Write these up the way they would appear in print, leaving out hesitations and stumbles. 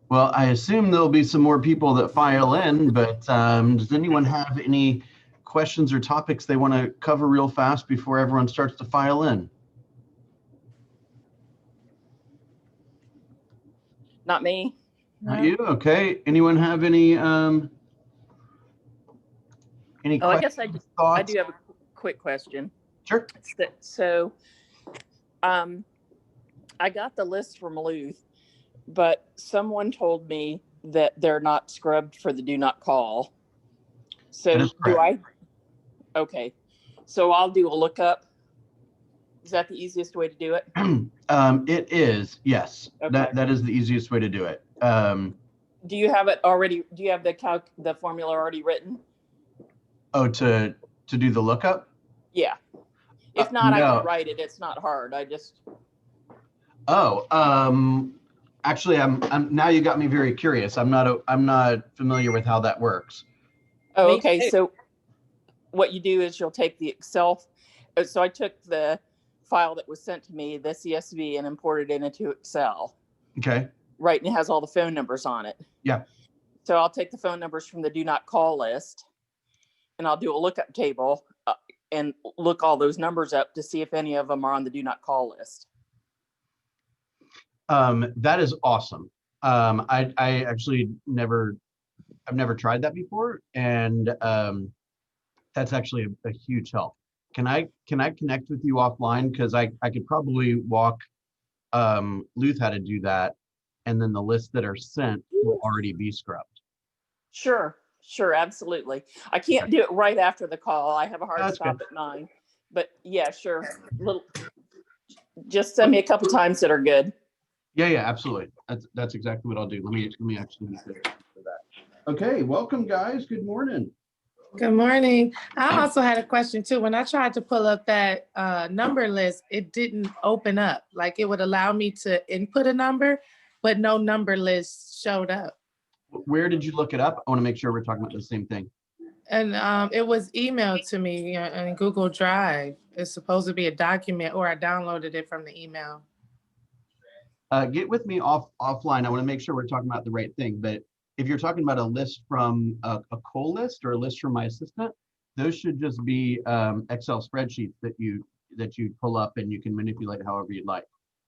Well, I assume there'll be some more people that file in, but does anyone have any questions or topics they want to cover real fast before everyone starts to file in? Not me. Not No. you? Okay. Anyone have any Oh, I questions, guess I thoughts? do have a quick question. Sure. So, um, I got the list from Luth, but someone told me that they're not scrubbed for the do not call. That So is do correct. I? Okay. So I'll do a lookup. Is that the easiest way to do it? It is, yes. Okay. That is the easiest way to do it. Do you have it already? Do you have the formula already written? Oh, to do the lookup? Yeah. If not, I No. can write it. It's not hard. I just. Oh, actually, I'm now you got me very curious. I'm not familiar with how that works. Oh, Me okay. too. So what you do is you'll take the Excel. So I took the file that was sent to me, the CSV, and imported it into Excel. Okay. Right, and it has all the phone numbers on it. Yeah. So I'll take the phone numbers from the do not call list, and I'll do a lookup table and look all those numbers up to see if any of them are on the do not call list. That is awesome. I actually I've never tried that before, and that's actually a huge help. Can I connect with you offline, because I could probably walk Luth how to do that, and then the lists that are sent will already be scrubbed. Sure, absolutely. I can't do it right after the call. I have a hard That's stop good. at 9. But yeah, sure. Just send me a couple times that are good. Yeah, absolutely. That's exactly what I'll do. Let me actually use it for that. Okay, welcome guys. Good morning. Good morning. I also had a question too. When I tried to pull up that number list, it didn't open up. Like it would allow me to input a number, but no number list showed up. Where did you look it up? I want to make sure we're talking about the same thing. And it was emailed to me in Google Drive. It's supposed to be a document, or I downloaded it from the email. Get with me offline. I want to make sure we're talking about the right thing. But if you're talking about a list from a call list or a list from my assistant, those should just be Excel spreadsheets that you pull up and you can manipulate however you'd like.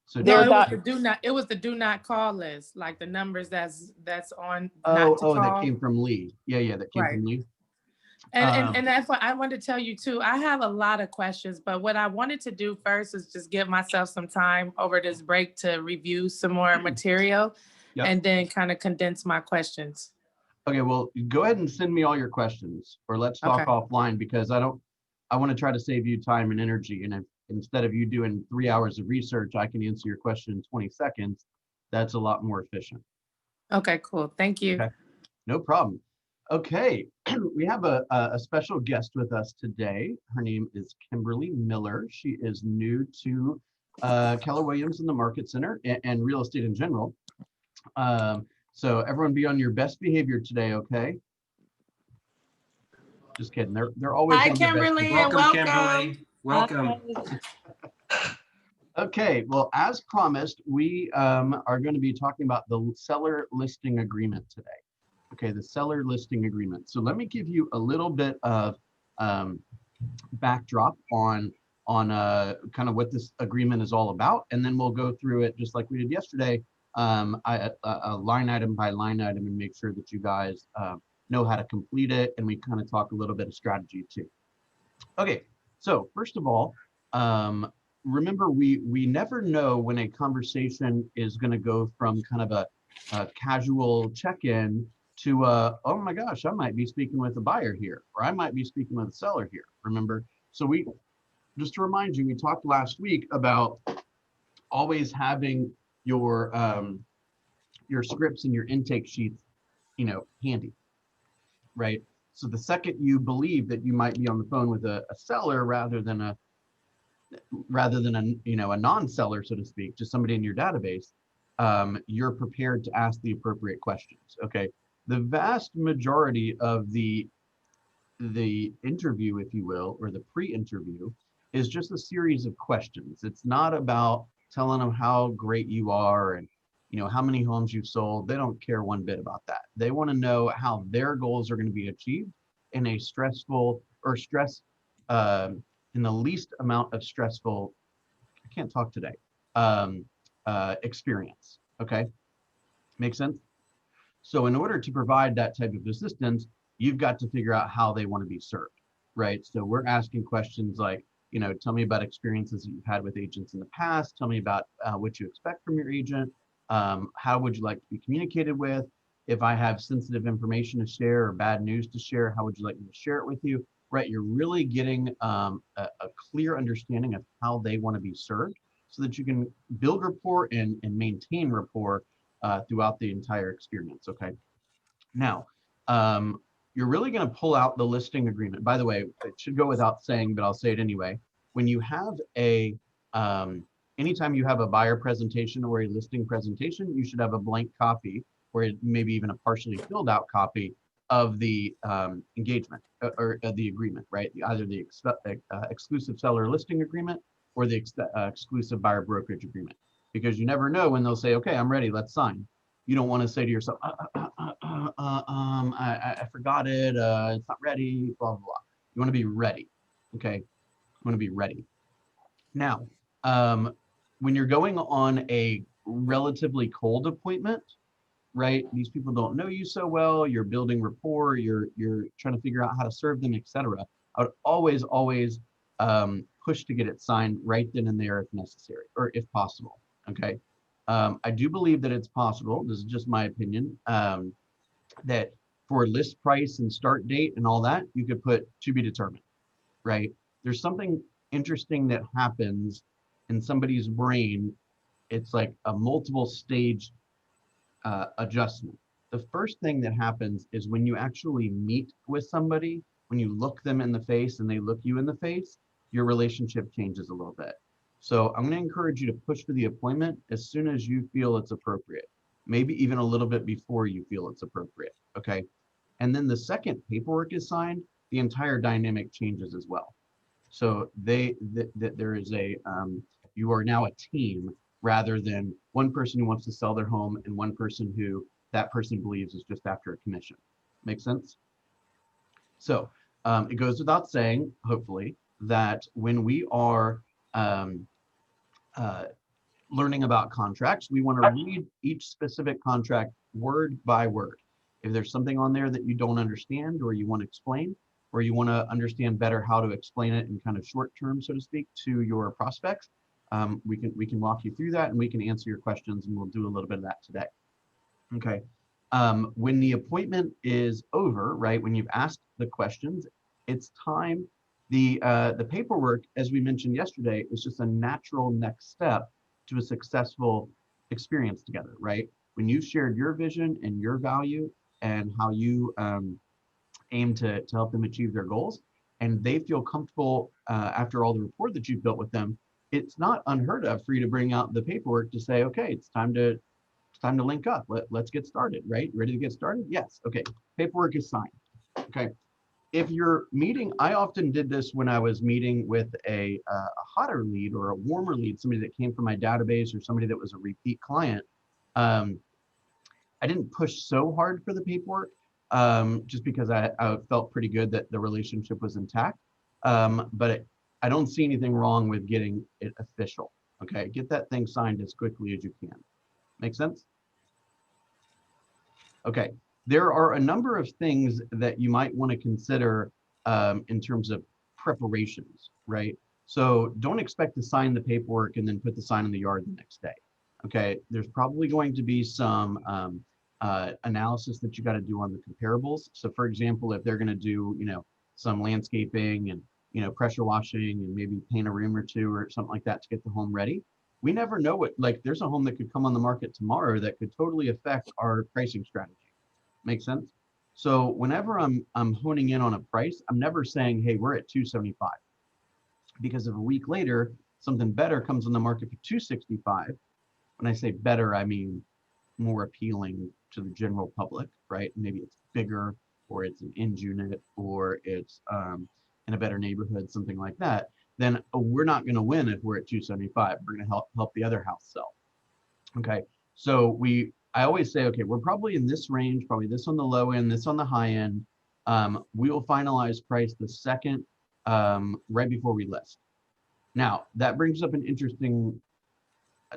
So No, it was the do not. It was the do not call list, like the numbers that's on not to call. that came from Lee. Yeah, that came from Lee. And that's what I wanted to tell you too. I have a lot of questions, but what I wanted to do first is just give myself some time over this break to review some more material, and then kind of condense my questions. Okay, well, go ahead and send me all your questions, or let's talk offline, because I want to try to save you time and energy. And if instead of you doing 3 hours of research, I can answer your question in 20 seconds, that's a lot more efficient. Okay, cool. Thank you. Okay, no problem. Okay, we have a special guest with us today. Her name is Kimberly Miller. She is new to Keller Williams in the Market Center and real estate in general. So everyone be on your best behavior today, okay? Just kidding. They're always Hi, on their best Kimberly, behavior. and welcome. Kimberly. Welcome. Okay, well, as promised, we are going to be talking about the seller listing agreement today. Okay, the seller listing agreement. So let me give you a little bit of backdrop on kind of what this agreement is all about, and then we'll go through it just like we did yesterday, line item by line item, and make sure that you guys know how to complete it, and we kind of talk a little bit of strategy too. Okay, so first of all, remember we never know when a conversation is going to go from kind of a casual check-in to oh my gosh, I might be speaking with a buyer here, or I might be speaking with a seller here. Remember, so we just to remind you, we talked last week about always having your scripts and your intake sheets, handy, right? So the second you believe that you might be on the phone with a seller rather than a non-seller, so to speak, just somebody in your database, you're prepared to ask the appropriate questions. Okay, the vast majority of the interview, if you will, or the pre-interview, is just a series of questions. It's not about telling them how great you are and you know, how many homes you've sold. They don't care one bit about that. They want to know how their goals are going to be achieved in a stressful or in the least amount of stressful, I can't talk today, um, experience. Okay, make sense? So in order to provide that type of assistance, you've got to figure out how they want to be served, right? So we're asking questions like, you know, tell me about experiences that you've had with agents in the past. Tell me about what you expect from your agent. How would you like to be communicated with? If I have sensitive information to share or bad news to share, how would you like me to share it with you? Right, you're really getting a clear understanding of how they want to be served so that you can build rapport and maintain rapport throughout the entire experience, okay? Now, you're really gonna pull out the listing agreement. By the way, it should go without saying, but I'll say it anyway. When you have anytime you have a buyer presentation or a listing presentation, you should have a blank copy or maybe even a partially filled out copy of the engagement or the agreement, right? Either the exclusive seller listing agreement or the exclusive buyer brokerage agreement, because you never know when they'll say, okay, I'm ready, let's sign. You don't want to say to yourself, I forgot it, it's not ready, blah, blah, blah. You want to be ready, okay? You want to be ready. Now, when you're going on a relatively cold appointment, right? These people don't know you so well, you're building rapport, you're trying to figure out how to serve them, etc. I would always push to get it signed right then and there if necessary, or if possible, okay? I do believe that it's possible, this is just my opinion, that for list price and start date and all that, you could put to be determined, right? There's something interesting that happens in somebody's brain. It's like a multiple stage adjustment. The first thing that happens is when you actually meet with somebody, when you look them in the face and they look you in the face, your relationship changes a little bit. So I'm going to encourage you to push for the appointment as soon as you feel it's appropriate, maybe even a little bit before you feel it's appropriate, okay? And then the second paperwork is signed, the entire dynamic changes as well. So there is you are now a team rather than one person who wants to sell their home and one person who that person believes is just after a commission. Make sense? So it goes without saying, hopefully, that when we are learning about contracts, we want to read each specific contract word by word. If there's something on there that you don't understand or you want to explain, or you want to understand better how to explain it in kind of short term, so to speak, to your prospects, we can walk you through that and we can answer your questions, and we'll do a little bit of that today. Okay. When the appointment is over, right, when you've asked the questions, it's time. The paperwork, as we mentioned yesterday, is just a natural next step to a successful experience together, right? When you've shared your vision and your value and how you aim to help them achieve their goals, and they feel comfortable after all the rapport that you've built with them, it's not unheard of for you to bring out the paperwork to say, okay, it's time to link up. Let's get started, right? Ready to get started? Yes. Okay. Paperwork is signed. Okay. If you're meeting, I often did this when I was meeting with a hotter lead or a warmer lead, somebody that came from my database or somebody that was a repeat client. I didn't push so hard for the paperwork just because I felt pretty good that the relationship was intact. But I don't see anything wrong with getting it official. Okay. Get that thing signed as quickly as you can. Make sense? Okay, there are a number of things that you might want to consider in terms of preparations, right? So don't expect to sign the paperwork and then put the sign in the yard the next day. Okay, there's probably going to be some analysis that you got to do on the comparables. So for example, if they're going to do, you know, some landscaping and, you know, pressure washing and maybe paint a room or two or something like that to get the home ready, we never know what, like there's a home that could come on the market tomorrow that could totally affect our pricing strategy. Make sense? So whenever I'm honing in on a price, I'm never saying, hey, we're at 275. Because if a week later, something better comes on the market for 265, when I say better, I mean more appealing to the general public, right? Maybe it's bigger, or it's an end unit, or it's in a better neighborhood, something like that, then we're not going to win if we're at 275. We're going to help the other house sell. Okay, So I always say, okay, we're probably in this range, probably this on the low end, this on the high end. We will finalize price the second, right before we list. Now, that brings up an interesting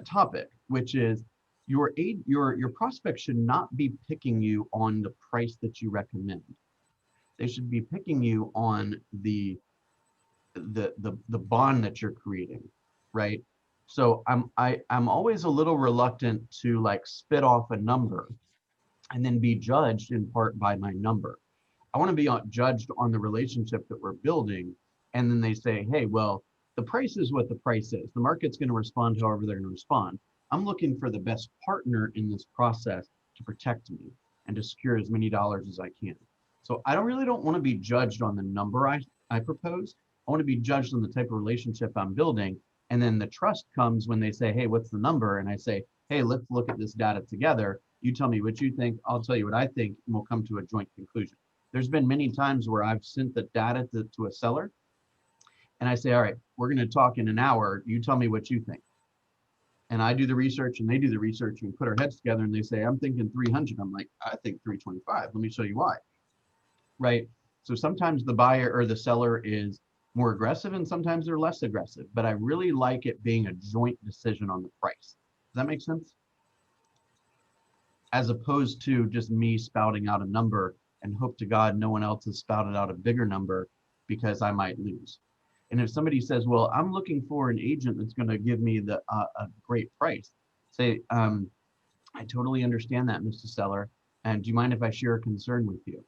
topic, which is your prospect should not be picking you on the price that you recommend. They should be picking you on the bond that you're creating, right? So I'm always a little reluctant to like spit off a number and then be judged in part by my number. I want to be judged on the relationship that we're building. And then they say, hey, well, the price is what the price is. The market's going to respond however they're going to respond. I'm looking for the best partner in this process to protect me and to secure as many dollars as I can. So I don't want to be judged on the number I propose. I want to be judged on the type of relationship I'm building. And then the trust comes when they say, hey, what's the number? And I say, hey, let's look at this data together. You tell me what you think. I'll tell you what I think, and we'll come to a joint conclusion. There's been many times where I've sent the data to a seller and I say, all right, we're going to talk in an hour. You tell me what you think. And I do the research and they do the research and we put our heads together and they say, I'm thinking 300. I'm like, I think 325. Let me show you why. Right. So sometimes the buyer or the seller is more aggressive and sometimes they're less aggressive, but I really like it being a joint decision on the price. Does that make sense? As opposed to just me spouting out a number and hope to God no one else has spouted out a bigger number because I might lose. And if somebody says, well, I'm looking for an agent that's going to give me a great price, say, I totally understand that, Mr. Seller. And do you mind if I share a concern with you?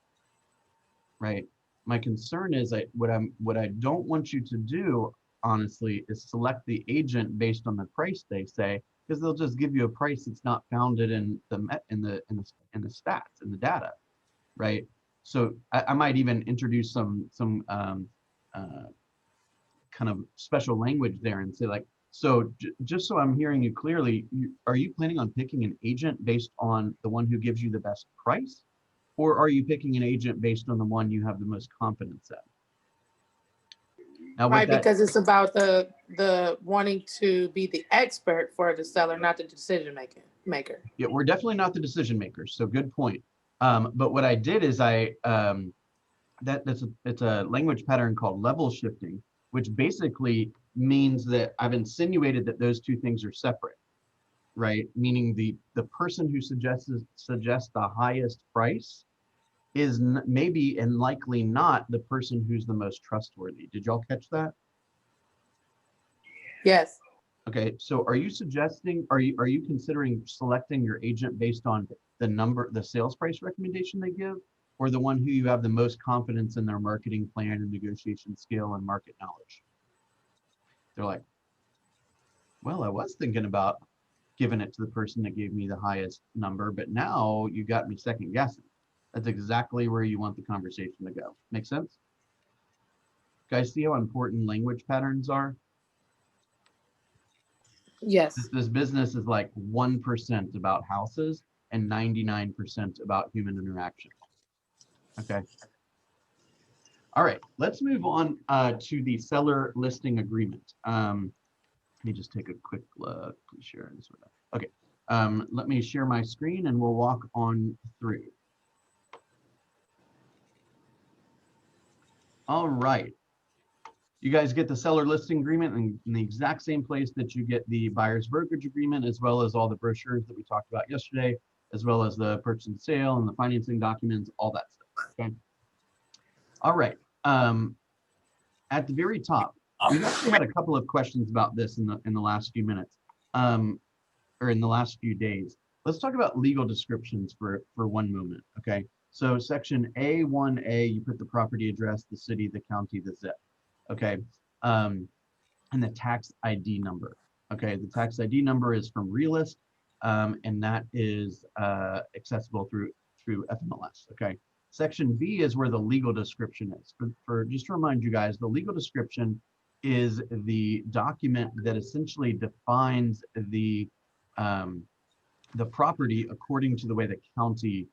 Right. My concern is what I don't want you to do, honestly, is select the agent based on the price they say, because they'll just give you a price that's not founded in the stats and the data, right? So I might even introduce some kind of special language there and say like, so just so I'm hearing you clearly, are you planning on picking an agent based on the one who gives you the best price? Or are you picking an agent based on the one you have the most confidence in? Now, right, because it's about the wanting to be the expert for the seller, not the decision maker. Yeah, we're definitely not the decision makers. So good point. But what I did is it's a language pattern called level shifting, which basically means that I've insinuated that those two things are separate, right? Meaning the person who suggests the highest price is maybe and likely not the person who's the most trustworthy. Did y'all catch that? Yes. Okay, so are you considering selecting your agent based on the sales price recommendation they give, or the one who you have the most confidence in their marketing plan and negotiation skill and market knowledge? They're like, well, I was thinking about giving it to the person that gave me the highest number, but now you got me second guessing. That's exactly where you want the conversation to go. Make sense? Guys, see how important language patterns are? Yes. This business is like 1% about houses and 99% about human interaction. Okay. All right, let's move on to the seller listing agreement. Let me just take a quick look. Please share this with us. Okay. Let me share my screen and we'll walk on through. All right. You guys get the seller listing agreement in the exact same place that you get the buyer's brokerage agreement, as well as all the brochures that we talked about yesterday, as well as the purchase and sale and the financing documents, all that stuff. Okay. All right. At the very top, we've actually had a couple of questions about this in the last few minutes, or in the last few days. Let's talk about legal descriptions for one moment. Okay. So section A1A, you put the property address, the city, the county, the zip. Okay. And the tax ID number. Okay. The tax ID number is from Realist, and that is accessible through FMLS. Okay. Section B is where the legal description is. For just to remind you guys, the legal description is the document that essentially defines the property according to the way the county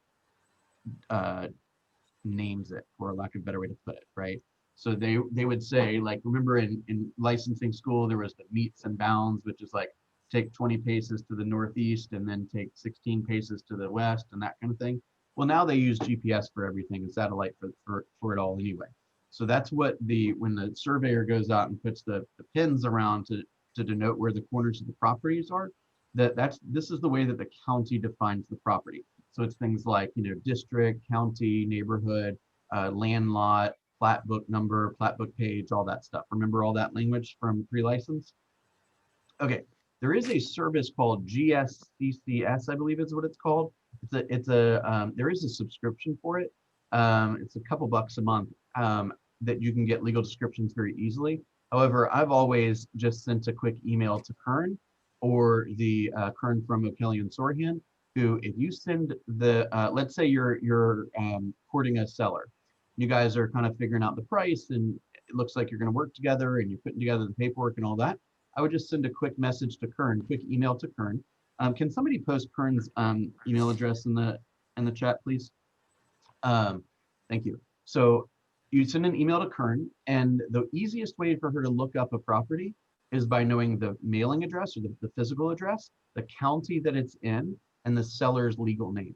names it, for lack of a better way to put it, right? So they would say, like, remember in licensing school, there was the meets and bounds, which is like take 20 paces to the northeast and then take 16 paces to the west and that kind of thing. Well, now they use GPS for everything and satellite for it all anyway. So that's what when the surveyor goes out and puts the pins around to denote where the corners of the properties are, this is the way that the county defines the property. So it's things like, district, county, neighborhood, land lot, plat book number, plat book page, all that stuff. Remember all that language from pre-license? Okay, there is a service called GSCCS, I believe is what it's called. There is a subscription for it. It's a couple bucks a month that you can get legal descriptions very easily. However, I've always just sent a quick email to Kern or the Kern from O'Kelly and Sorhan, who, if you send let's say you're courting a seller, you guys are kind of figuring out the price and it looks like you're going to work together and you're putting together the paperwork and all that. I would just send a quick message to Kern, quick email to Kern. Can somebody post Kern's email address in the chat, please? Thank you. So you send an email to Kern, and the easiest way for her to look up a property is by knowing the mailing address or the physical address, the county that it's in, and the seller's legal name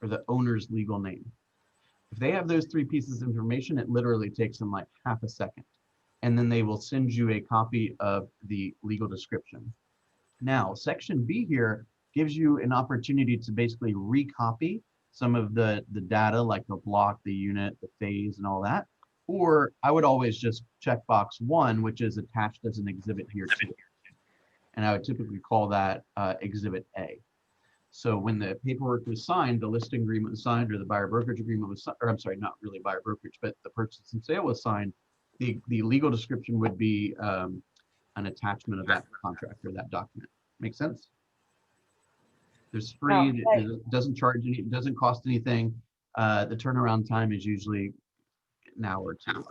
or the owner's legal name. If they have those three pieces of information, it literally takes them like half a second. And then they will send you a copy of the legal description. Now, section B here gives you an opportunity to basically recopy some of the data, like the block, the unit, the phase, and all that. Or I would always just check box 1, which is attached as an exhibit here too. And I would typically call that exhibit A. So when the paperwork was signed, the listing agreement was signed, or the buyer brokerage agreement was signed, or I'm sorry, not really buyer brokerage, but the purchase and sale was signed, the legal description would be an attachment of that contract or that document. Make sense? There's free, it doesn't charge any, it doesn't cost anything. The turnaround time is usually an hour or two.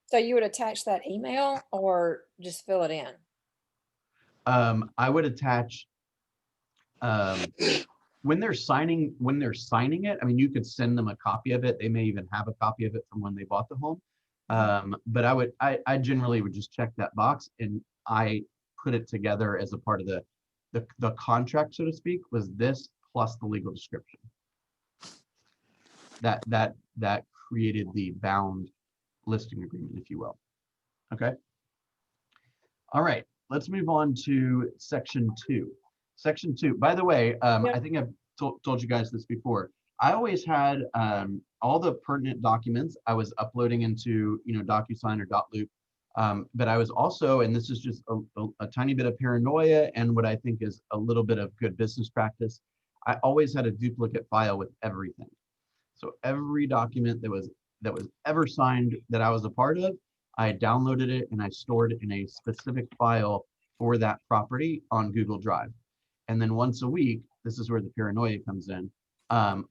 So you would attach that email or just fill it in? I would attach, when they're signing it, I mean, you could send them a copy of it. They may even have a copy of it from when they bought the home. But I generally would just check that box, and I put it together as a part of the contract, so to speak, was this plus the legal description. That created the bound listing agreement, if you will. Okay. All right, let's move on to section 2. Section 2, by the way, I think I've told you guys this before. I always had all the pertinent documents I was uploading into, DocuSign or Dotloop. But I was also, and this is just a tiny bit of paranoia and what I think is a little bit of good business practice, I always had a duplicate file with everything. So every document that was ever signed that I was a part of, I downloaded it and I stored it in a specific file for that property on Google Drive. And then once a week, this is where the paranoia comes in.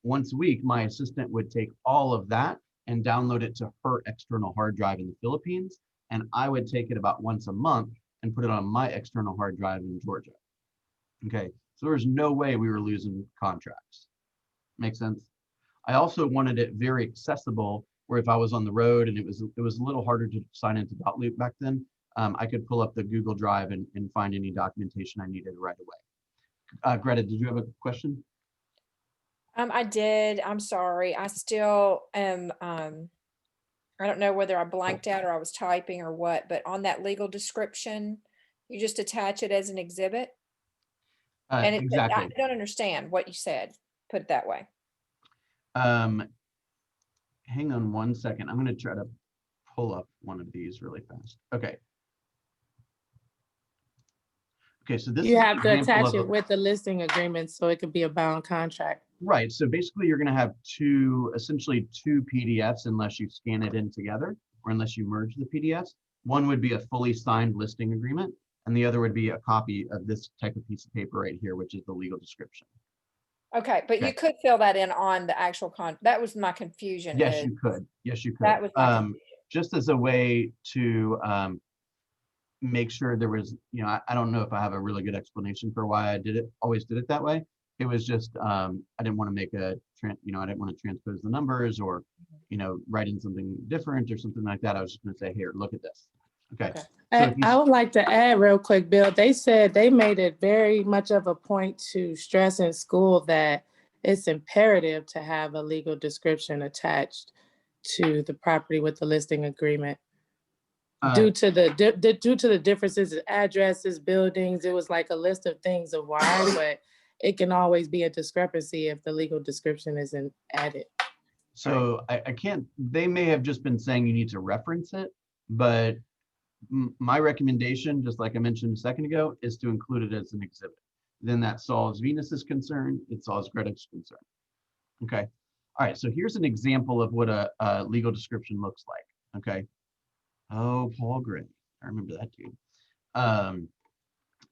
Once a week, my assistant would take all of that and download it to her external hard drive in the Philippines. And I would take it about once a month and put it on my external hard drive in Georgia. Okay, so there's no way we were losing contracts. Make sense? I also wanted it very accessible, where if I was on the road and it was a little harder to sign into Dotloop back then, I could pull up the Google Drive and find any documentation I needed right away. Greta, did you have a question? I did. I'm sorry. I still am, I don't know whether I blanked out or I was typing or what, but on that legal description, you just attach it as an exhibit? And Exactly. I don't understand what you said. Put it that way. Hang on one second. I'm going to try to pull up one of these really fast. Okay. Okay, so this You is have to attach it with the listing agreement so it could be a bound contract. Right. So basically you're going to have essentially two PDFs unless you scan it in together or unless you merge the PDFs. One would be a fully signed listing agreement, and the other would be a copy of this type of piece of paper right here, which is the legal description. Okay, but you could fill that in on the actual that was my confusion. Yes, you could. Yes, you could. That was my confusion. Just as a way to make sure there was, I don't know if I have a really good explanation for why I always did it that way. It was just, I didn't want to make I didn't want to transpose the numbers or, write in something different or something like that. I was just going to say, here, look at this. Okay. Okay. So I would like to add real quick, Bill. They said they made it very much of a point to stress in school that it's imperative to have a legal description attached to the property with the listing agreement. Due to the differences in addresses, buildings, it was like a list of things of why, but it can always be a discrepancy if the legal description isn't added. so I can't, they may have just been saying you need to reference it, but my recommendation, just like I mentioned a second ago, is to include it as an exhibit. Then that solves Venus's concern, it solves Greta's concern. Okay. All right, so here's an example of what a legal description looks like. Okay. Oh, Paul Gray, I remember that dude.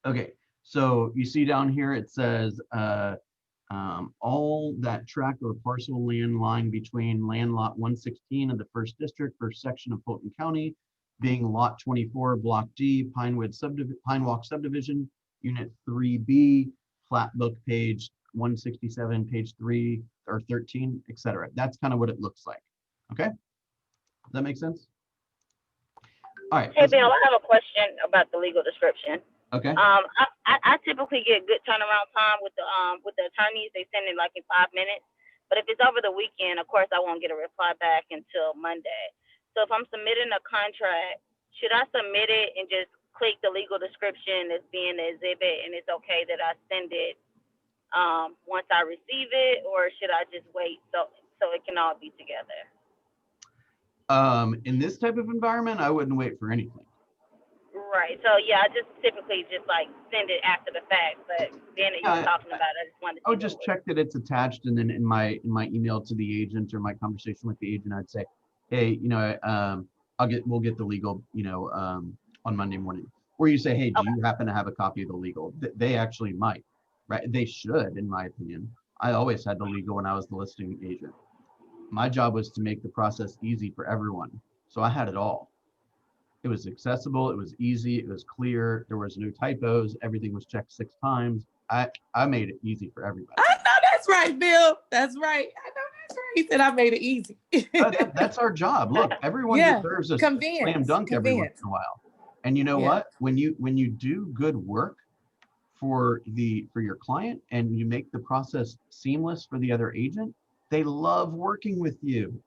Okay, so you see down here it says all that tract or parcel land lying between land lot 116 of the first district, first section of Fulton County, being lot 24, block D, Pine Walk subdivision, unit 3B, plat book page 167, page 3 or 13, etc. That's kind of what it looks like. Okay, does that make sense? All right. Hey, Bill, I have a question about the legal description. Okay. I typically get good turnaround time with the attorneys. They send it like in 5 minutes. But if it's over the weekend, of course, I won't get a reply back until Monday. So if I'm submitting a contract, should I submit it and just click the legal description as being the exhibit, and it's okay that I send it once I receive it, or should I just wait so it can all be together? In this type of environment, I wouldn't wait for anything. Right. So yeah, I just typically just like send it after the fact, but then you were talking about it, I just wanted to. I would just check that it's attached, and then in my email to the agent or my conversation with the agent, I'd say, hey, we'll get the legal, on Monday morning. Or you say, hey, do you happen to have a copy of the legal? They actually might, right? They should, in my opinion. I always had the legal when I was the listing agent. My job was to make the process easy for everyone. So I had it all. It was accessible, it was easy, it was clear, there was no typos, everything was checked 6 times. I made it easy for everybody. I know that's right, Bill. That's right. I know that's right. He said I made it easy. That's our job. Look, everyone deserves a slam dunk every once in a while. And you know what? When you do good work for your client and you make the process seamless for the other agent, they love working with you.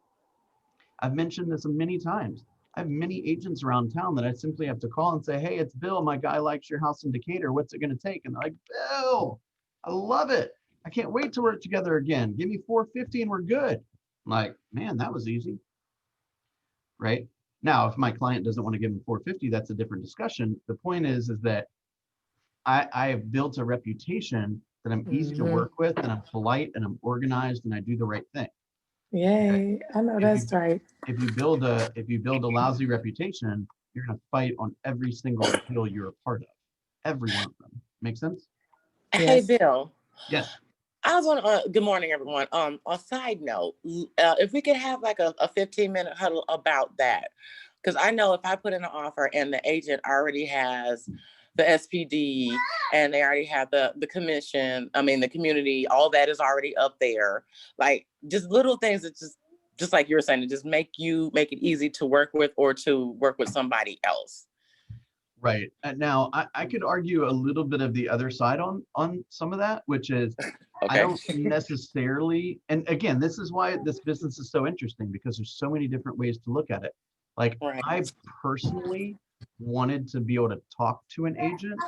I've mentioned this many times. I have many agents around town that I simply have to call and say, hey, it's Bill. My guy likes your house in Decatur. What's it going to take? And they're like, Bill, I love it. I can't wait to work together again. Give me $450 and we're good. I'm like, man, that was easy. Right? Now, if my client doesn't want to give him $450, that's a different discussion. The point is that I have built a reputation that I'm easy to work with, and I'm polite and I'm organized and I do the right thing. Yay, okay? I know that's right. If you build a lousy reputation, you're gonna fight on every single appeal you're a part of. Every one of them. Make sense? Hey, Bill. Yes. I was on. Good morning, everyone. On a side note, if we could have like a 15-minute huddle about that, because I know if I put in an offer and the agent already has the SPD and they already have the commission, the community, all that is already up there. Like just little things that just like you were saying, to just make it easy to work with or to work with somebody else. Right. Now, I could argue a little bit of the other side on some of that, which is okay. I don't necessarily, and again, this is why this business is so interesting, because there's so many different ways to look at it. Like I personally wanted to be able to talk to an agent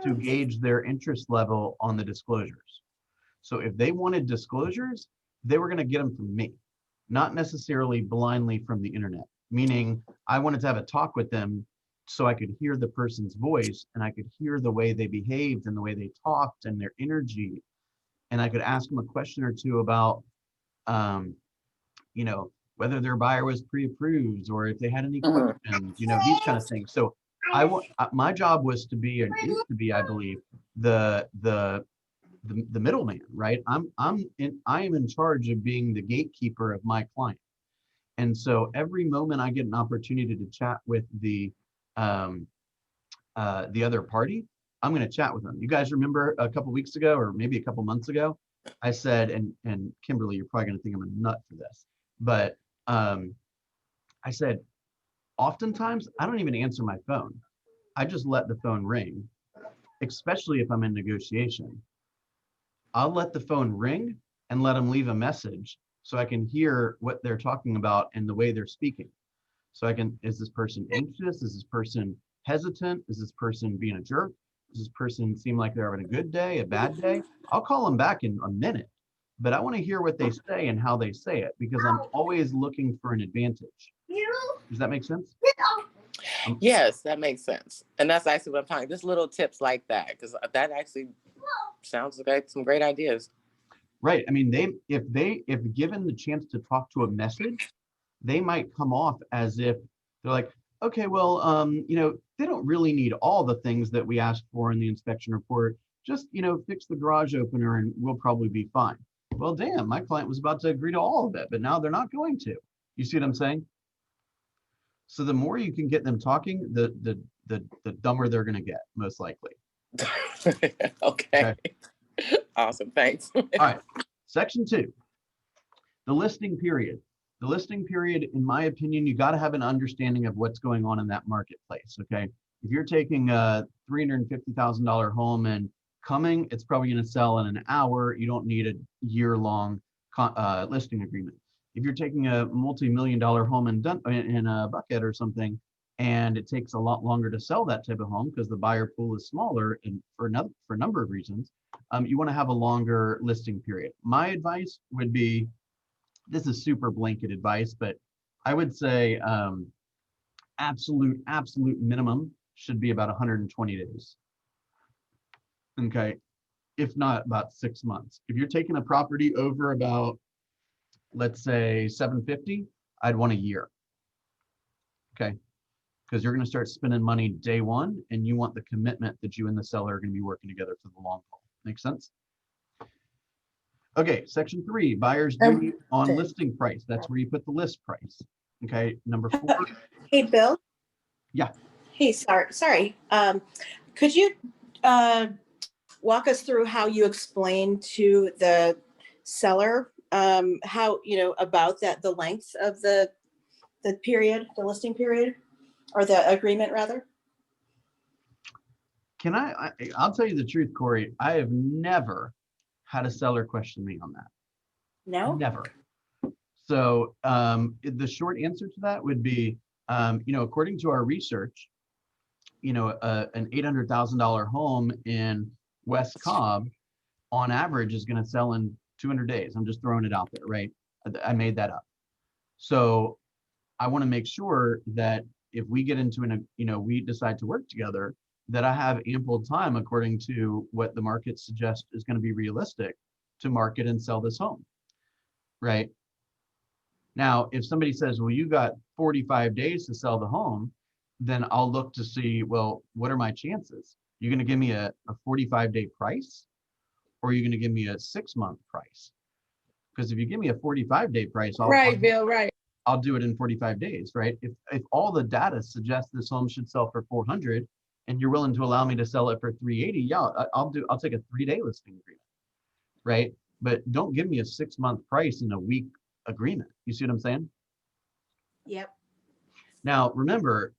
to gauge their interest level on the disclosures. So if they wanted disclosures, they were going to get them from me, not necessarily blindly from the internet, meaning I wanted to have a talk with them so I could hear the person's voice and I could hear the way they behaved and the way they talked and their energy. And I could ask them a question or two about, whether their buyer was pre-approved or if they had any questions, these kind of things. So my job was to be, and is to be, I believe, the middleman, right? I am in charge of being the gatekeeper of my client. And so every moment I get an opportunity to chat with the other party, I'm going to chat with them. You guys remember a couple weeks ago, or maybe a couple months ago, I said, and Kimberly, you're probably going to think I'm a nut for this, but I said, Oftentimes, I don't even answer my phone. I just let the phone ring, especially if I'm in negotiation. I'll let the phone ring and let them leave a message so I can hear what they're talking about and the way they're speaking. So is this person anxious? Is this person hesitant? Is this person being a jerk? Does this person seem like they're having a good day, a bad day? I'll call them back in a minute, but I want to hear what they say and how they say it, because I'm always looking for an advantage. Does that make sense? Yes, that makes sense. And that's actually what I'm talking, just little tips like that, because that actually sounds like some great ideas. Right. I mean, if given the chance to talk to a message, they might come off as if they're like, okay, well, they don't really need all the things that we asked for in the inspection report. Just, fix the garage opener and we'll probably be fine. Well, damn, my client was about to agree to all of it, but now they're not going to. You see what I'm saying? So the more you can get them talking, the dumber they're going to get, most likely. Okay. Awesome. Thanks. All right. Section 2, the listing period. The listing period, in my opinion, you got to have an understanding of what's going on in that marketplace. Okay. If you're taking a $350,000 home and coming, it's probably going to sell in an hour. You don't need a year-long listing agreement. If you're taking a multi-million-dollar home in a bucket or something, and it takes a lot longer to sell that type of home because the buyer pool is smaller and for a number of reasons, you want to have a longer listing period. My advice would be, this is super blanket advice, but I would say absolute minimum should be about 120 days. Okay, if not about 6 months. If you're taking a property over about, let's say 750, I'd want a year. Okay, because you're going to start spending money day one, and you want the commitment that you and the seller are going to be working together for the long haul. Make sense? Okay, section 3, buyer's duty on listing price. That's where you put the list price. Okay, number 4. Hey, Bill. Yeah. Hey, sorry. Could you walk us through how you explain to the seller how, about the length of the period, the listing period, or the agreement rather? I'll tell you the truth, Corey. I have never had a seller question me on that. No? Never. So the short answer to that would be, according to our research, an $800,000 home in West Cobb on average is going to sell in 200 days. I'm just throwing it out there, right? I made that up. So I want to make sure that if we get into we decide to work together, that I have ample time according to what the market suggests is going to be realistic to market and sell this home, right? Now, if somebody says, well, you got 45 days to sell the home, then I'll look to see, well, what are my chances? You're going to give me a 45-day price, or are you going to give me a 6-month price? Because if you give me a 45-day price, I'll do it in 45 days, right? If all the data suggests this home should sell for 400, and you're willing to allow me to sell it for 380, yeah, I'll take a 3-day listing agreement, right? But don't give me a 6-month price in a week agreement. You see what I'm saying? Yep. Now, remember,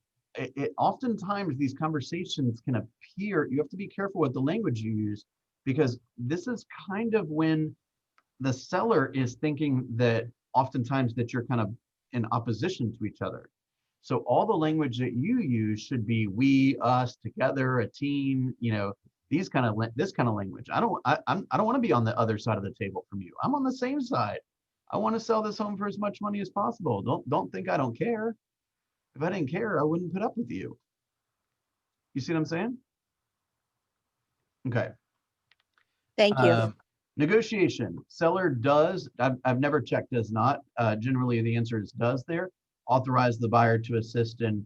oftentimes these conversations can appear, you have to be careful with the language you use, because this is kind of when the seller is thinking that oftentimes that you're kind of in opposition to each other. So all the language that you use should be we, us, together, a team, this kind of language. I don't want to be on the other side of the table from you. I'm on the same side. I want to sell this home for as much money as possible. Don't think I don't care. If I didn't care, I wouldn't put up with you. You see what I'm saying? Okay. Thank you. Negotiation. Seller does, I've never checked does not. Generally, the answer is does there. Authorize the buyer to assist in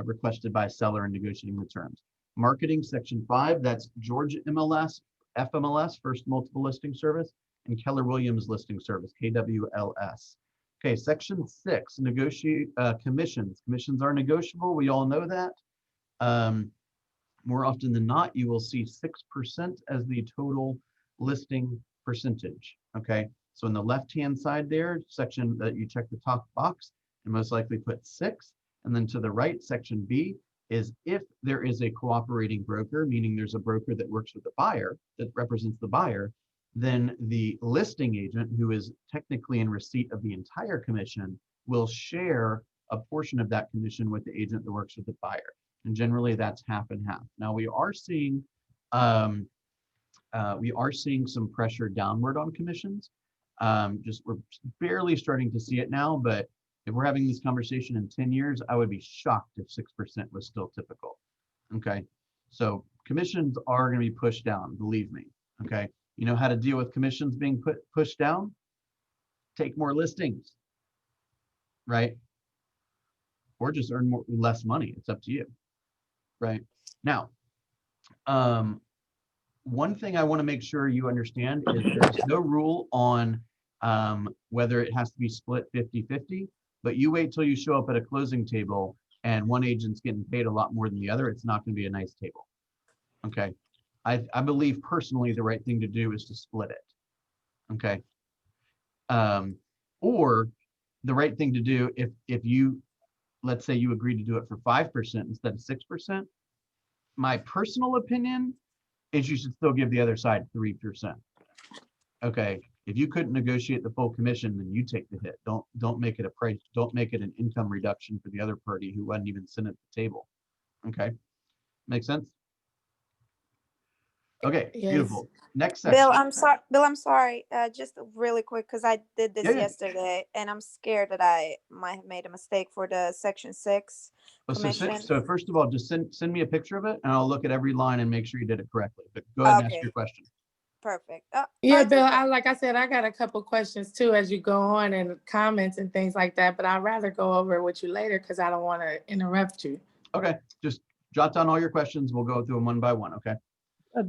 requested by seller in negotiating the terms. Marketing, section 5, that's Georgia MLS, FMLS, First Multiple Listing Service, and Keller Williams Listing Service, KWLS. Okay, section 6, negotiate commissions. Commissions are negotiable. We all know that. More often than not, you will see 6% as the total listing percentage. Okay, so in the left-hand side there, section that you check the top box, and most likely put 6. And then to the right, section B is if there is a cooperating broker, meaning there's a broker that works with the buyer, that represents the buyer, then the listing agent, who is technically in receipt of the entire commission, will share a portion of that commission with the agent that works with the buyer. And generally that's half and half. Now we are seeing some pressure downward on commissions. Just we're barely starting to see it now, but if we're having this conversation in 10 years, I would be shocked if 6% was still typical. Okay, so commissions are going to be pushed down, believe me. Okay, you know how to deal with commissions being pushed down? Take more listings, right? Or just earn less money. It's up to you, right? Now, one thing I want to make sure you understand is there's no rule on whether it has to be split 50-50, but you wait till you show up at a closing table and one agent's getting paid a lot more than the other, it's not going to be a nice table. Okay. I believe personally the right thing to do is to split it. Okay. Or the right thing to do, if you, let's say you agree to do it for 5% instead of 6%, my personal opinion is you should still give the other side 3%. Okay, if you couldn't negotiate the full commission, then you take the hit. Don't make it a price. Don't make it an income reduction for the other party who wasn't even sitting at the table. Okay, make sense? Okay, Yes. beautiful. Next section. Bill, I'm sorry. Just really quick, because I did this Yeah, yeah. yesterday, and I'm scared that I might have made a mistake for the section 6 commission. So first of all, just send me a picture of it, and I'll look at every line and make sure you did it correctly. But go ahead and ask your question. Perfect. Yeah, Bill, like I said, I got a couple questions too as you go on and comments and things like that, but I'd rather go over it with you later because I don't want to interrupt you. Okay, just jot down all your questions. We'll go through them one by one, okay?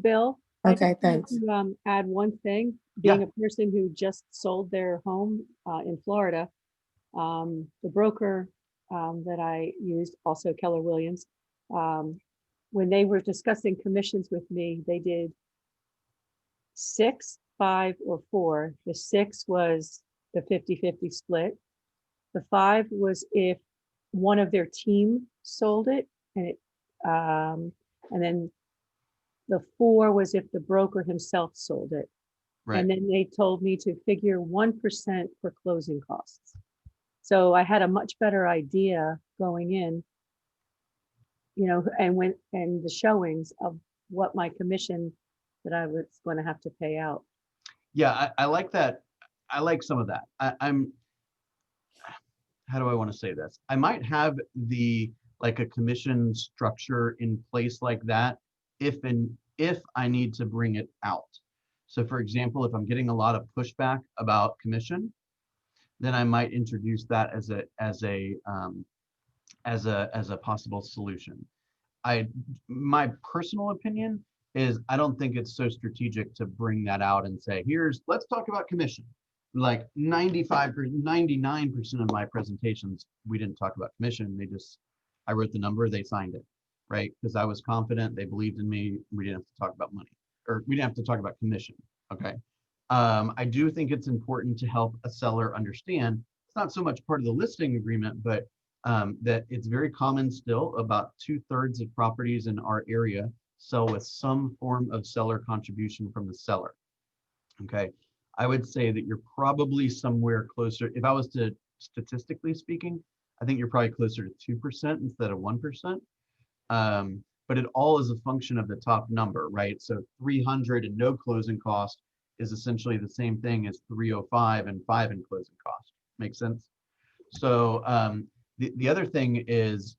Bill, Okay, I just thanks. want to add one thing. Being a person who just sold their home in Florida, the broker that I used, also Keller Williams, when they were discussing commissions with me, they did 6, 5, or 4. The 6 was the 50-50 split. The 5 was if one of their team sold it, and then the 4 was if the broker himself sold it. Right. And then they told me to figure 1% for closing costs. So I had a much better idea going in, you know, and the showings of what my commission that I was going to have to pay out. Yeah, I like that. I like some of that. I'm, how do I want to say this? I might have like a commission structure in place like that if I need to bring it out. So for example, if I'm getting a lot of pushback about commission, then I might introduce that as a possible solution. My personal opinion is I don't think it's so strategic to bring that out and say, let's talk about commission. Like 99% of my presentations, we didn't talk about commission. I wrote the number, they signed it, right? Because I was confident, they believed in me. We didn't have to talk about money, or we didn't have to talk about commission, okay? I do think it's important to help a seller understand, it's not so much part of the listing agreement, but that it's very common still, about 2/3 of properties in our area sell with some form of seller contribution from the seller, okay? I would say that you're probably somewhere closer, if I was to, statistically speaking, I think you're probably closer to 2% instead of 1%. But it all is a function of the top number, right? So 300 and no closing cost is essentially the same thing as 305 and 5 in closing cost. Makes sense? So the other thing is,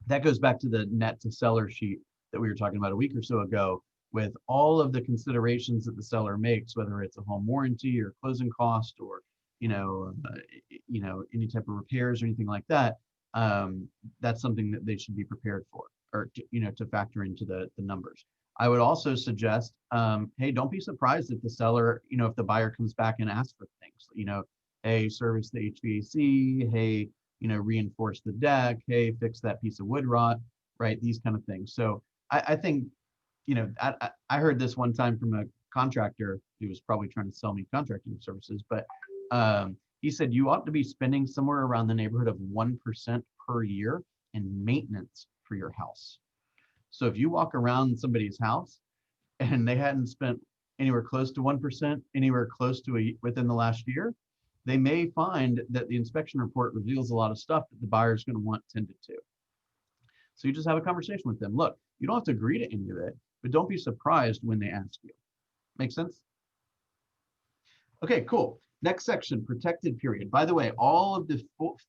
that goes back to the net to seller sheet that we were talking about a week or so ago, with all of the considerations that the seller makes, whether it's a home warranty or closing cost, or any type of repairs or anything like that. That's something that they should be prepared for, or to factor into the numbers. I would also suggest, hey, don't be surprised if the seller, if the buyer comes back and asks for things, hey, service the HVAC, hey, reinforce the deck, hey, fix that piece of wood rot, right? These kind of things. So I think, I heard this one time from a contractor who was probably trying to sell me contracting services, but He said you ought to be spending somewhere around the neighborhood of 1% per year in maintenance for your house. So if you walk around somebody's house and they hadn't spent anywhere close to 1%, anywhere close to within the last year, they may find that the inspection report reveals a lot of stuff that the buyer is going to want tended to. So you just have a conversation with them. Look, you don't have to agree to any of it, but don't be surprised when they ask you. Make sense? Okay, cool. Next section, protected period. By the way, all of the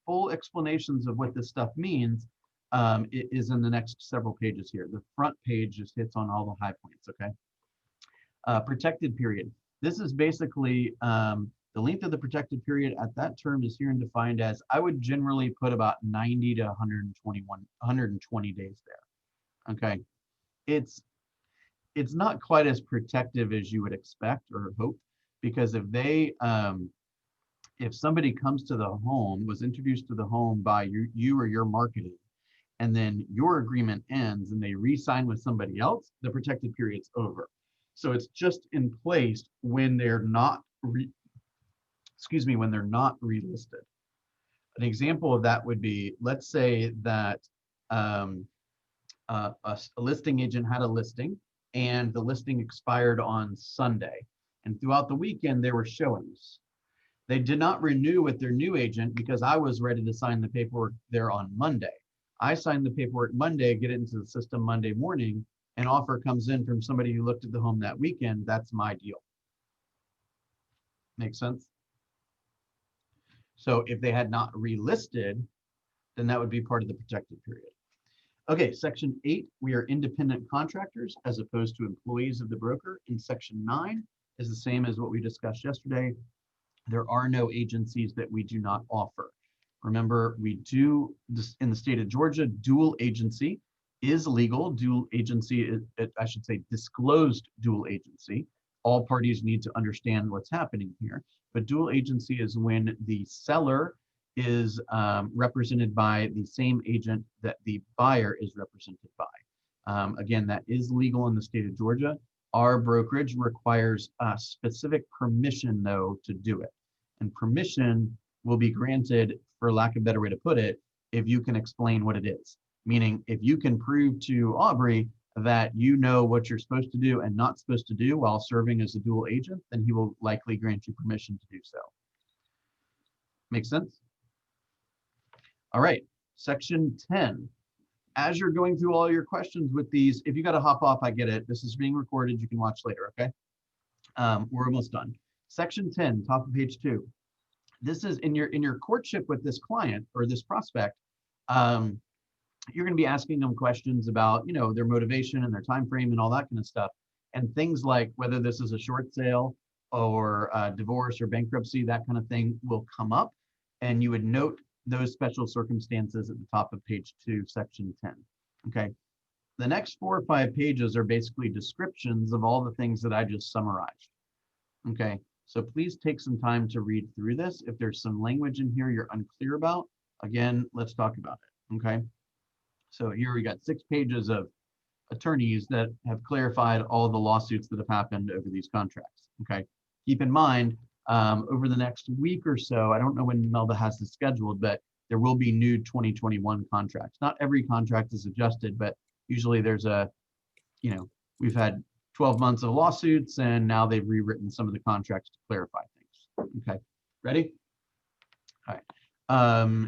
full explanations of what this stuff means is in the next several pages here. The front page just hits on all the high points, okay? Protected period. This is basically the length of the protected period at that term is here and defined as, I would generally put about 90 to 120 days there, okay? It's not quite as protective as you would expect or hope, because if they, if somebody comes to the home, was introduced to the home by you or your marketing, and then your agreement ends and they re-sign with somebody else, the protected period's over. So it's just in place when they're not, when they're not relisted. An example of that would be, let's say that a listing agent had a listing and the listing expired on Sunday. And throughout the weekend, there were showings. They did not renew with their new agent because I was ready to sign the paperwork there on Monday. I signed the paperwork Monday, get it into the system Monday morning, an offer comes in from somebody who looked at the home that weekend. That's my deal. Make sense? So if they had not relisted, then that would be part of the protected period. Okay, section 8, we are independent contractors as opposed to employees of the broker. In section 9 is the same as what we discussed yesterday. There are no agencies that we do not offer. Remember, we do this in the state of Georgia, dual agency is legal. Dual agency is, I should say, disclosed dual agency. All parties need to understand what's happening here. But dual agency is when the seller is represented by the same agent that the buyer is represented by. Again, that is legal in the state of Georgia. Our brokerage requires a specific permission, though, to do it. And permission will be granted, for lack of a better way to put it, if you can explain what it is. Meaning, if you can prove to Aubrey that you know what you're supposed to do and not supposed to do while serving as a dual agent, then he will likely grant you permission to do so. Make sense? All right, section 10. As you're going through all your questions with these, if you got to hop off, I get it. This is being recorded. You can watch later, okay? We're almost done. Section 10, top of page 2. This is in your courtship with this client or this prospect. You're going to be asking them questions about, you know, their motivation and their time frame and all that kind of stuff, and things like whether this is a short sale or divorce or bankruptcy, that kind of thing will come up, and you would note those special circumstances at the top of page 2, section 10. Okay, the next 4 or 5 pages are basically descriptions of all the things that I just summarized. Okay, so please take some time to read through this. If there's some language in here you're unclear about, again, let's talk about it. Okay, so here we got 6 pages of attorneys that have clarified all the lawsuits that have happened over these contracts. Okay, keep in mind, over the next week or so, I don't know when Melba has this scheduled, but there will be new 2021 contracts. Not every contract is adjusted, but usually there's a, you know, we've had 12 months of lawsuits and now they've rewritten some of the contracts to clarify things. Okay, ready? All right,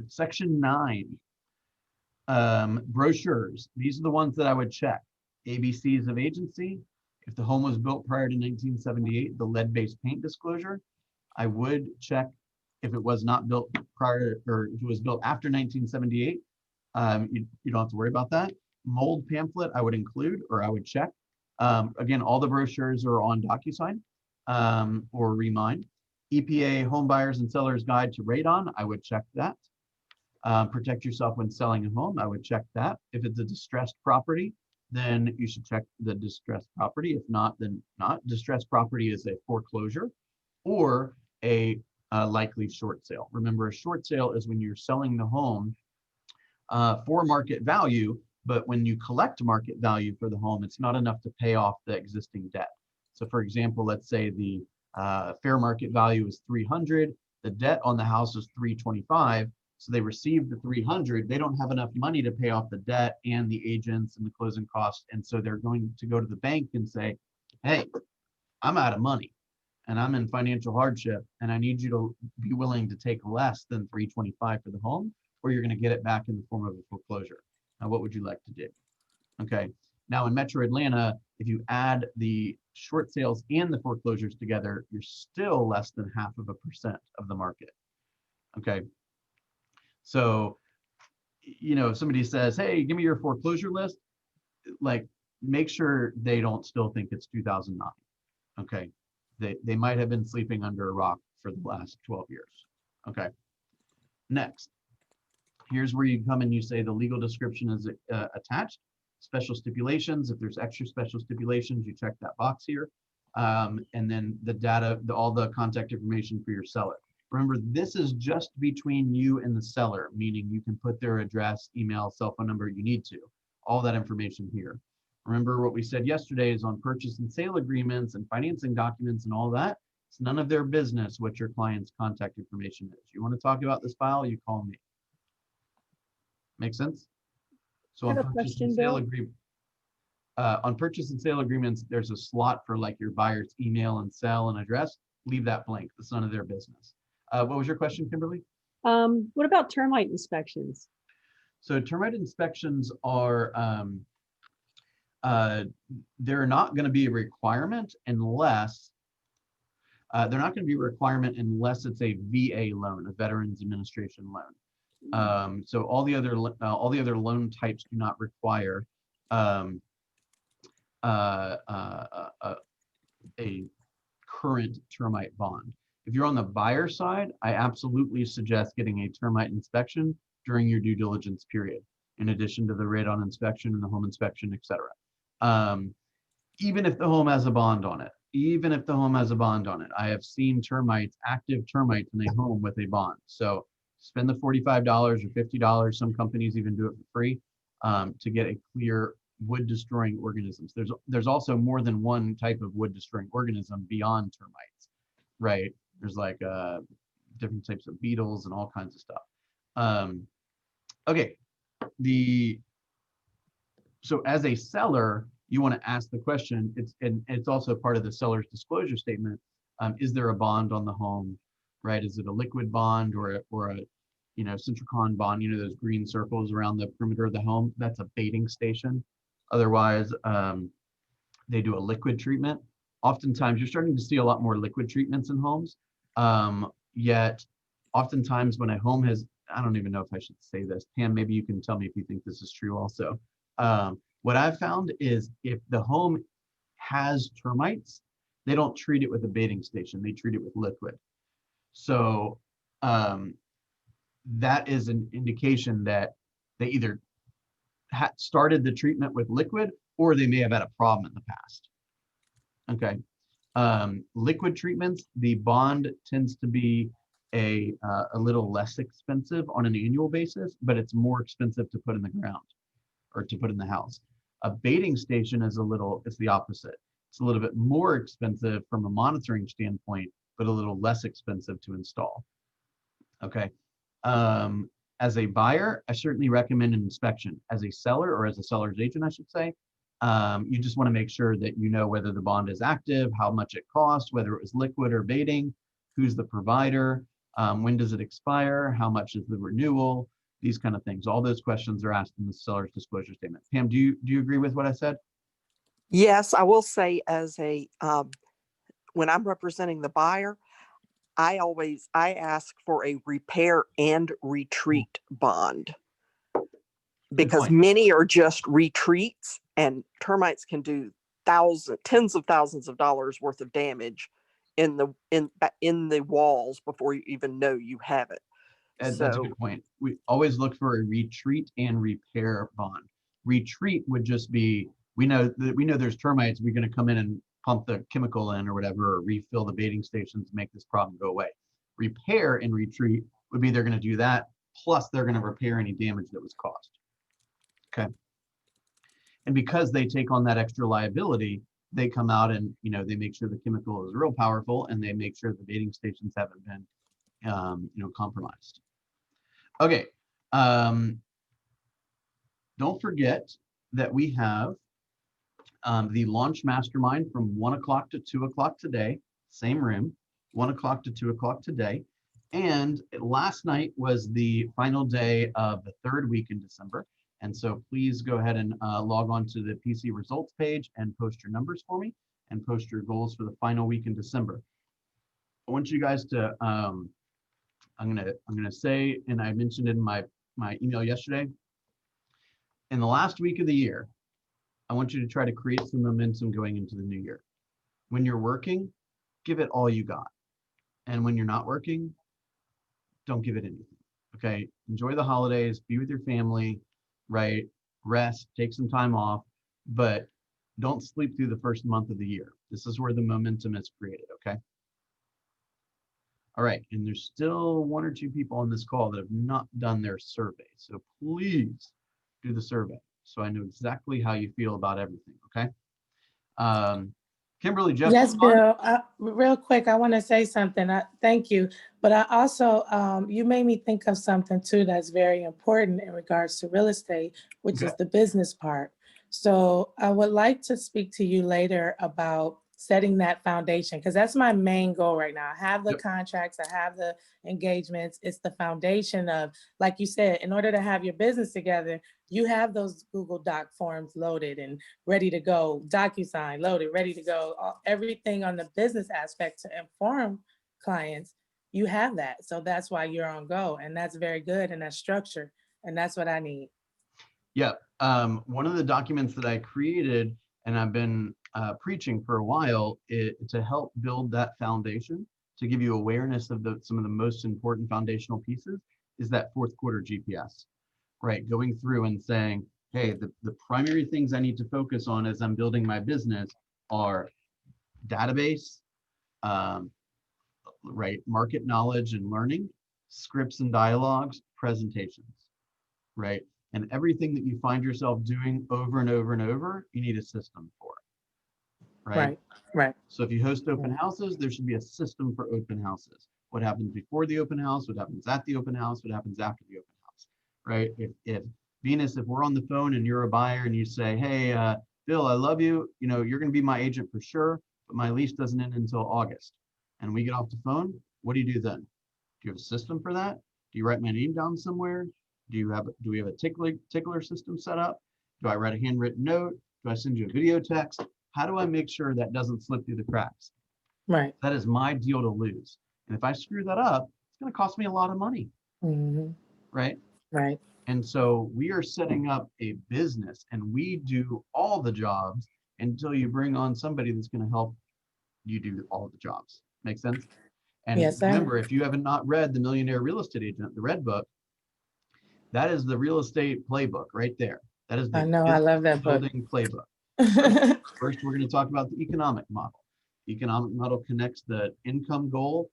section 9. Brochures. These are the ones that I would check. ABCs of agency. If the home was built prior to 1978, the lead-based paint disclosure. I would check if it was not built prior, or if it was built after 1978. You don't have to worry about that. Mold pamphlet I would include, or I would check. Again, all the brochures are on DocuSign or Remind. EPA Home Buyers and Sellers Guide to Radon, I would check that. Protect yourself when selling a home, I would check that. If it's a distressed property, then you should check the distressed property. If not, then not. Distressed property is a foreclosure or a likely short sale. Remember, a short sale is when you're selling the home for market value, but when you collect market value for the home, it's not enough to pay off the existing debt. So for example, let's say the fair market value is 300 The debt on the house is 325. So they received the 300. They don't have enough money to pay off the debt and the agents and the closing costs. And so they're going to go to the bank and say, hey, I'm out of money and I'm in financial hardship and I need you to be willing to take less than 325 for the home, or you're going to get it back in the form of a foreclosure. Now, what would you like to do? Okay. Now in Metro Atlanta, if you add the short sales and the foreclosures together, you're still less than 0.5% of the market. Okay. So, you know, if somebody says, hey, give me your foreclosure list, like make sure they don't still think it's 2009. Okay. They might have been sleeping under a rock for the last 12 years. Okay. Next, here's where you come and you say the legal description is attached. Special stipulations, if there's extra special stipulations, you check that box here. And then the data, all the contact information for your seller. Remember, this is just between you and the seller, meaning you can put their address, email, cell phone number, you need to. All that information here. Remember what we said yesterday is on purchase and sale agreements and financing documents and all that. It's none of their business what your client's contact information is. You want to talk about this file, you call me. Make sense? So I have a question, Bill. On purchase and sale agreements, there's a slot for like your buyer's email and cell and address. Leave that blank. That's none of their business. What was your question, Kimberly? What about termite inspections? So termite inspections are, they're not going to be a requirement unless, it's a VA loan, a Veterans Administration loan. So all the other loan types do not require a current termite bond. If you're on the buyer side, I absolutely suggest getting a termite inspection during your due diligence period, in addition to the radon inspection and the home inspection, etc. Even if the home has a bond on it, I have seen termites, active termites in a home with a bond. So spend the $45 or $50. Some companies even do it for free to get a clear wood destroying organisms. There's also more than one type of wood destroying organism beyond termites, right? There's like different types of beetles and all kinds of stuff. Okay, so as a seller, you want to ask the question. It's also part of the seller's disclosure statement. Is there a bond on the home, right? Is it a liquid bond or a Centricon bond? You know those green circles around the perimeter of the home. That's a baiting station. Otherwise, they do a liquid treatment. Oftentimes, you're starting to see a lot more liquid treatments in homes. Yet, oftentimes when a home has, I don't even know if I should say this, Pam, maybe you can tell me if you think this is true also. What I've found is if the home has termites, they don't treat it with a baiting station, they treat it with liquid. So that is an indication that they either started the treatment with liquid or they may have had a problem in the past. Okay. Liquid treatments, the bond tends to be a little less expensive on an annual basis, but it's more expensive to put in the ground or to put in the house. A baiting station is it's the opposite. It's a little bit more expensive from a monitoring standpoint, but a little less expensive to install. Okay. As a buyer, I certainly recommend an inspection. As a seller, or as a seller's agent, I should say, you just want to make sure that you know whether the bond is active, how much it costs, whether it was liquid or baiting, who's the provider, when does it expire, how much is the renewal, these kind of things. All those questions are asked in the seller's disclosure statement. Pam, do you agree with what I said? Yes, I will say as a when I'm representing the buyer, I ask for a repair and retreat bond, because many are just retreats and termites can do tens of thousands of dollars worth of damage in the walls before you even know you have it. That's a good point. We always look for a retreat and repair bond. Retreat would just be, we know there's termites, we're going to come in and pump the chemical in or whatever, or refill the baiting stations to make this problem go away. Repair and retreat would be they're going to do that, plus they're going to repair any damage that was caused. Okay. And because they take on that extra liability, they come out and they make sure the chemical is real powerful and they make sure the baiting stations haven't been compromised. Okay. Don't forget that we have the launch mastermind from 1 o'clock to 2 o'clock today, same room, 1 o'clock to 2 o'clock today. And last night was the final day of the 3rd week in December. And so please go ahead and log on to the PC results page and post your numbers for me and post your goals for the final week in December. I want you guys to, I'm gonna say, and I mentioned in my email yesterday, in the last week of the year, I want you to try to create some momentum going into the new year. When you're working, give it all you got. And when you're not working, don't give it anything. Okay, enjoy the holidays, be with your family, right? Rest, take some time off, but don't sleep through the first month of the year. This is where the momentum is created, okay? All right, and there's still 1 or 2 people on this call that have not done their survey. So please do the survey so I know exactly how you feel about everything, okay? Kimberly, Jeff. Yes, Bill. Real quick, I want to say something. Thank you. But I also, you made me think of something too that's very important in regards to real estate, which is the business part. So I would like to speak to you later about setting that foundation, because that's my main goal right now. I have the contracts, I have the engagements. It's the foundation of, like you said, in order to have your business together, you have those Google Doc forms loaded and ready to go, DocuSign loaded, ready to go, everything on the business aspect to inform clients, you have that. So that's why you're on go, and that's very good, and that's structure, and that's what I need. Yeah, one of the documents that I created, and I've been preaching for a while, to help build that foundation, to give you awareness of some of the most important foundational pieces, is that 4th quarter GPS, right? Going through and saying, hey, the primary things I need to focus on as I'm building my business are database, right? Market knowledge and learning, scripts and dialogues, presentations, right? And everything that you find yourself doing over and over and over, you need a system for it, right? Right. So if you host open houses, there should be a system for open houses. What happens before the open house, what happens at the open house, what happens after the open house, right? If Venus, if we're on the phone and you're a buyer and you say, hey, Bill, I love you, you're gonna be my agent for sure, but my lease doesn't end until August. And we get off the phone, what do you do then? Do you have a system for that? Do you write my name down somewhere? Do we have a tickler system set up? Do I write a handwritten note? Do I send you a video text? How do I make sure that doesn't slip through the cracks? Right. That is my deal to lose. And if I screw that up, it's going to cost me a lot of money. Right? Right. And so we are setting up a business, and we do all the jobs until you bring on somebody that's going to help you do all the jobs. Make sense? And yes, remember, if you haven't not read The Millionaire Real Estate Agent, the red book, that is the real estate playbook right there. That is the I know, I love that book. building playbook. First, we're going to talk about the economic model. The economic model connects the income goal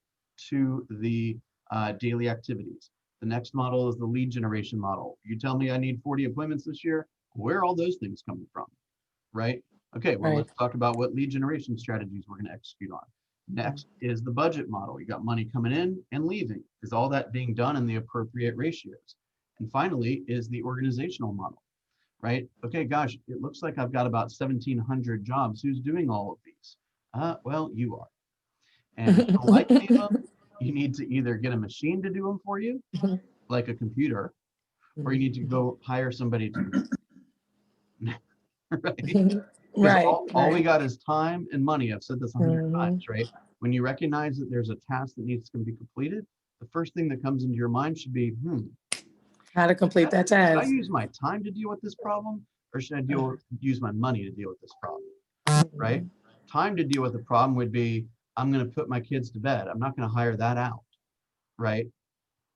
to the daily activities. The next model is the lead generation model. You tell me I need 40 appointments this year. Where are all those things coming from? Right? Okay, well, let's talk about what lead generation strategies we're going to execute on. Next is the budget model. You got money coming in and leaving. Is all that being done in the appropriate ratios? And finally is the organizational model, right? Okay, gosh, it looks like I've got about 1,700 jobs. Who's doing all of these? Well, you are. And if you don't like any of them, you need to either get a machine to do them for you, like a computer, or you need to go hire somebody to do them. Right? Because all we got is time and money. I've said this 100 times, right? When you recognize that there's a task that needs to be completed, the first thing that comes into your mind should be, how to complete that task. Should I use my time to deal with this problem, or should I use my money to deal with this problem? Right? Time to deal with the problem would be, I'm going to put my kids to bed. I'm not going to hire that out. Right?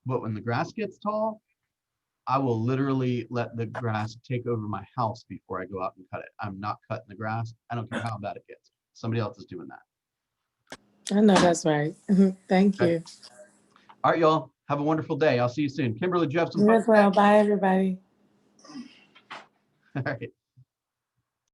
But when the grass gets tall, I will literally let the grass take over my house before I go out and cut it. I'm not cutting the grass. I don't care how bad it gets. Somebody else is doing that. I know that's right. Thank you. All right, y'all. Have a wonderful day. I'll see you soon. Kimberly, do you have some You as well. Bye, everybody. All right.